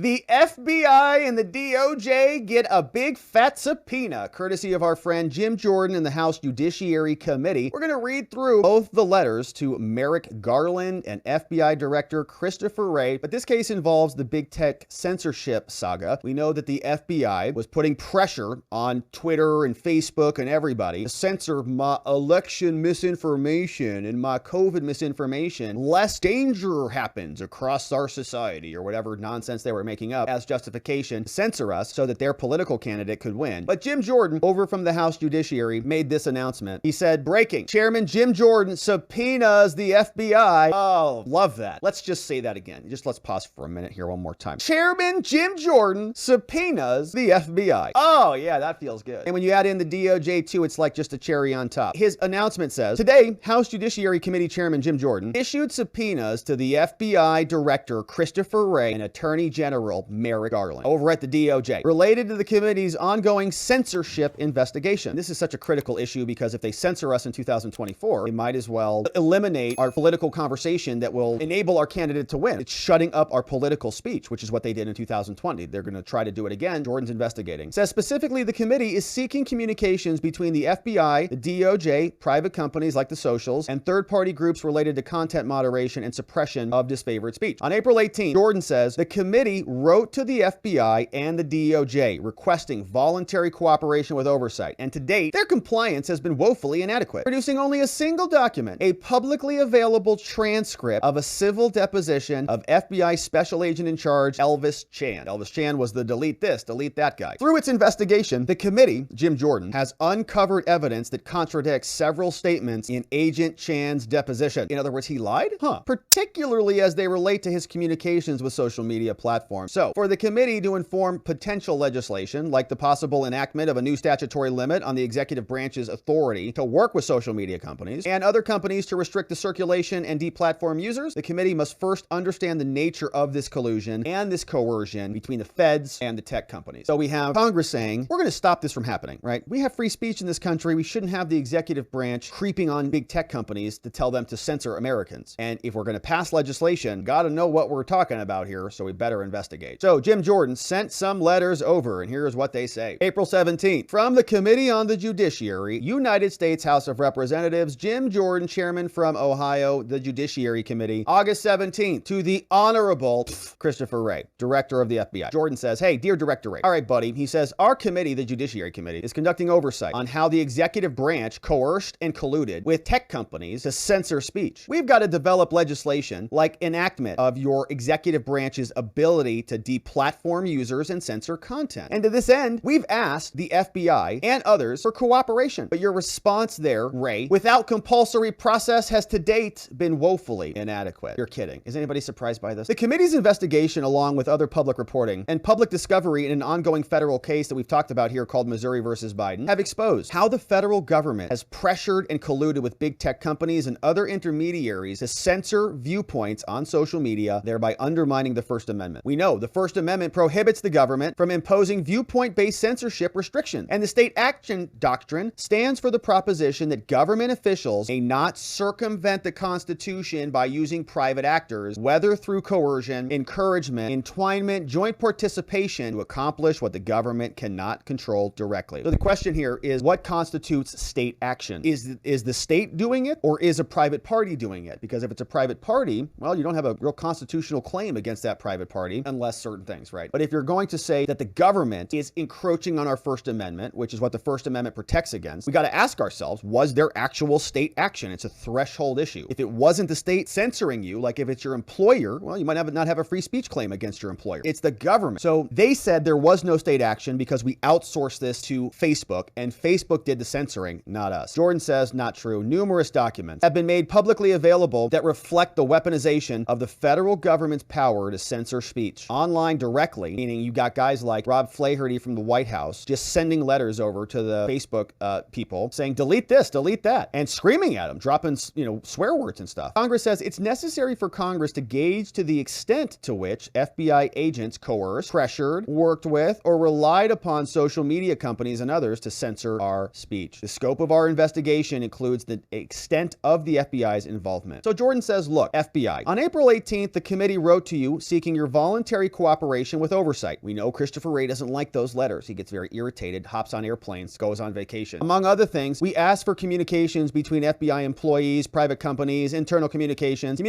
The FBI and the DOJ get a big fat subpoena, courtesy of our friend Jim Jordan in the House Judiciary Committee. We're going to read through both the letters to Merrick, Garland, and FBI Director Christopher Wray, but this case involves the big tech censorship saga. We know that the FBI was putting pressure on Twitter and Facebook and everybody to censor my election misinformation and my COVID misinformation, lest danger happens across our society, or whatever nonsense they were making up as justification to censor us so that their political candidate could win. But Jim Jordan, over from the House Judiciary, made this announcement. He said, breaking, Chairman Jim Jordan subpoenas the FBI. Oh, love that. Let's just say that again. Let's pause for a minute here one more time. Chairman Jim Jordan subpoenas the FBI. Oh, yeah, that feels good. And when you add in the DOJ too, it's like just a cherry on top. His announcement says, today, House Judiciary Committee Chairman Jim Jordan issued subpoenas to the FBI Director Christopher Wray and Attorney General Merrick Garland over at the DOJ related to the committee's ongoing censorship investigation. This is such a critical issue because if they censor us in 2024, they might as well eliminate our political conversation that will enable our candidate to win. It's shutting up our political speech, which is what they did in 2020. They're going to try to do it again. Jordan's investigating. Says specifically the committee is seeking communications between the FBI, the DOJ, private companies like the socials, and third-party groups related to content moderation and suppression of disfavored speech. On April 18, Jordan says the committee wrote to the FBI and the DOJ requesting voluntary cooperation with oversight, and to date, their compliance has been woefully inadequate, producing only a single document, a publicly available transcript of a civil deposition of FBI Special Agent in Charge Elvis Chan. Elvis Chan was the delete this, delete that guy. Through its investigation, the committee, Jim Jordan, has uncovered evidence that contradicts several statements in Agent Chan's deposition. In other words, he lied? Particularly as they relate to his communications with social media platforms. So, for the committee to inform potential legislation, like the possible enactment of a new statutory limit on the executive branch's authority to work with social media companies and other companies to restrict the circulation and deplatform users, the committee must first understand the nature of this collusion and this coercion between the feds and the tech companies. So we have Congress saying, we're going to stop this from happening, right? We have free speech in this country. We shouldn't have the executive branch creeping on big tech companies to tell them to censor Americans. And if we're going to pass legislation, got to know what we're talking about here, so we better investigate. So Jim Jordan sent some letters over, and here's what they say. April 17th, from the Committee on the Judiciary, United States House of Representatives, Jim Jordan, Chairman from Ohio, the Judiciary Committee. August 17th, to the Honorable Christopher Wray, Director of the FBI. Jordan says, hey, dear Director Wray. All right, buddy. He says, our committee, the Judiciary Committee, is conducting oversight on how the executive branch coerced and colluded with tech companies to censor speech. We've got to develop legislation like enactment of your executive branch's ability to deplatform users and censor content. And to this end, we've asked the FBI and others for cooperation. But your response there, Wray, without compulsory process has to date been woefully inadequate. You're kidding. Is anybody surprised by this? The committee's investigation, along with other public reporting and public discovery in an ongoing federal case that we've talked about here called Missouri versus Biden, have exposed how the federal government has pressured and colluded with big tech companies and other intermediaries to censor viewpoints on social media, thereby undermining the First Amendment. We know the First Amendment prohibits the government from imposing viewpoint-based censorship restrictions, and the state action doctrine stands for the proposition that government officials may not circumvent the Constitution by using private actors, whether through coercion, encouragement, entwinement, joint participation, to accomplish what the government cannot control directly. So the question here is, what constitutes state action? Is the state doing it, or is a private party doing it? Because if it's a private party, well, you don't have a real constitutional claim against that private party unless certain things, right? But if you're going to say that the government is encroaching on our First Amendment, which is what the First Amendment protects against, we got to ask ourselves, was there actual state action? It's a threshold issue. If it wasn't the state censoring you, like if it's your employer, well, you might not have a free speech claim against your employer. It's the government. So they said there was no state action because we outsourced this to Facebook, and Facebook did the censoring, not us. Jordan says, not true. Numerous documents have been made publicly available that reflect the weaponization of the federal government's power to censor speech online directly, meaning you got guys like Rob Flaherty from the White House just sending letters over to the Facebook people saying, delete this, delete that, and screaming at them, dropping, swear words and stuff. Congress says it's necessary for Congress to gauge to the extent to which FBI agents coerced, pressured, worked with, or relied upon social media companies and others to censor our speech. The scope of our investigation includes the extent of the FBI's involvement. So Jordan says, look, FBI, on April 18th, the committee wrote to you seeking your voluntary voluntary cooperation with oversight. We know Christopher Wray doesn't like those letters. He gets very irritated, hops on airplanes, goes on vacation. Among other things, we asked for communications between FBI employees, private companies, internal communications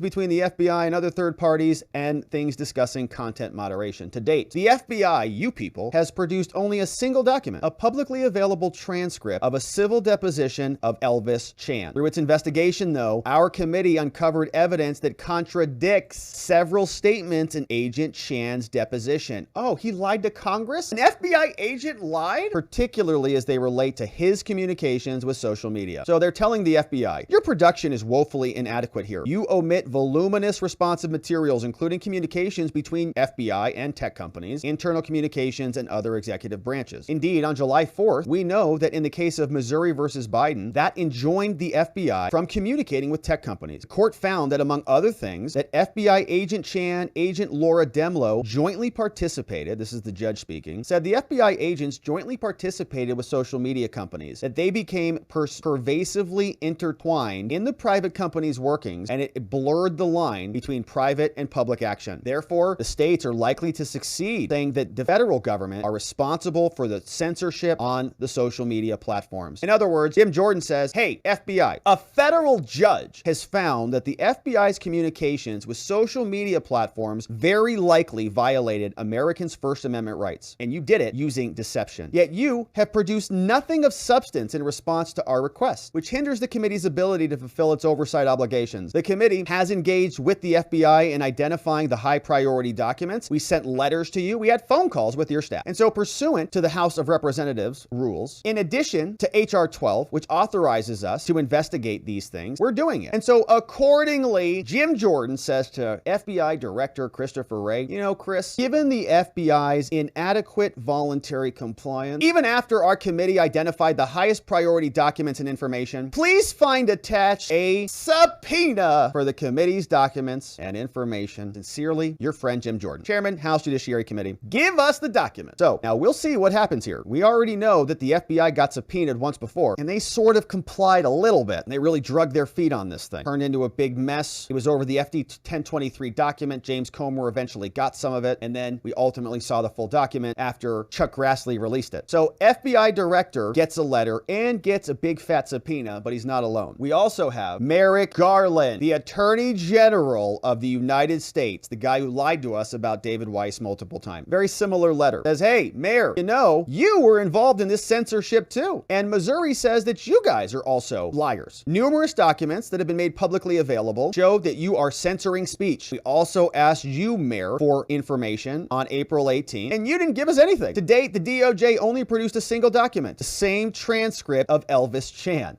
between the FBI and other third parties, and things discussing content moderation. To date, the FBI, you people, has produced only a single document, a publicly available transcript of a civil deposition of Elvis Chan. Through its investigation, though, our committee uncovered evidence that contradicts several statements in Agent Chan's deposition. Oh, he lied to Congress? An FBI agent lied? Particularly as they relate to his communications with social media. So they're telling the FBI, your production is woefully inadequate here. You omit voluminous responsive materials, including communications between FBI and tech companies, internal communications, and other executive branches. Indeed, on July 4th, we know that in the case of Missouri versus Biden, that enjoined the FBI from communicating with tech companies. The court found that, among other things, that FBI agent Chan, agent Laura Demlow jointly participated, this is the judge speaking, said the FBI agents jointly participated with social media companies, that they became pervasively intertwined in the private company's workings, and it blurred the line between private and public action. Therefore, the states are likely to succeed, saying that the federal government are responsible for the censorship on the social media platforms. In other words, Jim Jordan says, hey, FBI, a federal judge has found that the FBI's communications with social media platforms very likely violated Americans' First Amendment rights, and you did it using deception. Yet you have produced nothing of substance in response to our request, which hinders the committee's ability to fulfill its oversight obligations. The committee has engaged with the FBI in identifying the high priority documents. We sent letters to you. We had phone calls with your staff. And so, pursuant to the House of Representatives rules, in addition to H.R. 12, which authorizes us to investigate these things, we're doing it. And so, accordingly, Jim Jordan says to FBI Director Christopher Wray, you know, Chris, given the FBI's inadequate voluntary compliance, even after our committee identified the highest priority documents and information, please find attached a subpoena for the committee's documents and information. Sincerely, your friend Jim Jordan, Chairman, House Judiciary Committee. Give us the document. So now we'll see what happens here. We already know that the FBI got subpoenaed once before, and they sort of complied a little bit. And they really drug their feet on this thing. Turned into a big mess. It was over the FD 1023 document. James Comer eventually got some of it, and then we ultimately saw the full document after Chuck Grassley released it. So FBI Director gets a letter and gets a big fat subpoena, but he's not alone. We also have Merrick Garland, the Attorney General of the United States, the guy who lied to us about David Weiss multiple times. Very similar letter. Says, hey, Mayor, you know, you were involved in this censorship too. And Missouri says that you guys are also liars. Numerous documents that have been made publicly available show that you are censoring speech. We also asked you, Mayor, for information on April 18, and you didn't give us anything. To date, the DOJ only produced a single document, the same transcript of Elvis Chan.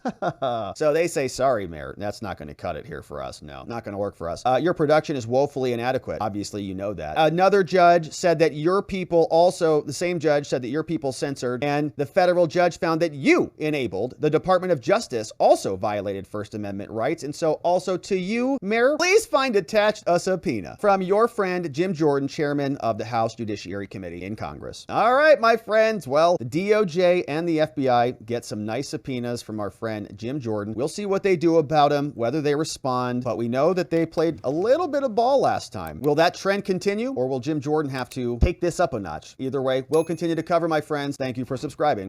So they say, sorry, Mayor, that's not going to cut it here for us. No, not going to work for us. Your production is woefully inadequate. Obviously, you know that. Another judge said that your people also, the same judge said that your people censored, and the federal judge found that you enabled the Department of Justice also violated First Amendment rights. And so also to you, Mayor, please find attached a subpoena from your friend Jim Jordan, Chairman of the House Judiciary Committee in Congress. All right, my friends. Well, the DOJ and the FBI get some nice subpoenas from our friend Jim Jordan. We'll see what they do about him, whether they respond, but we know that they played a little bit of ball last time. Will that trend continue, or will Jim Jordan have to take this up a notch? Either way, we'll continue to cover, my friends. Thank you for subscribing.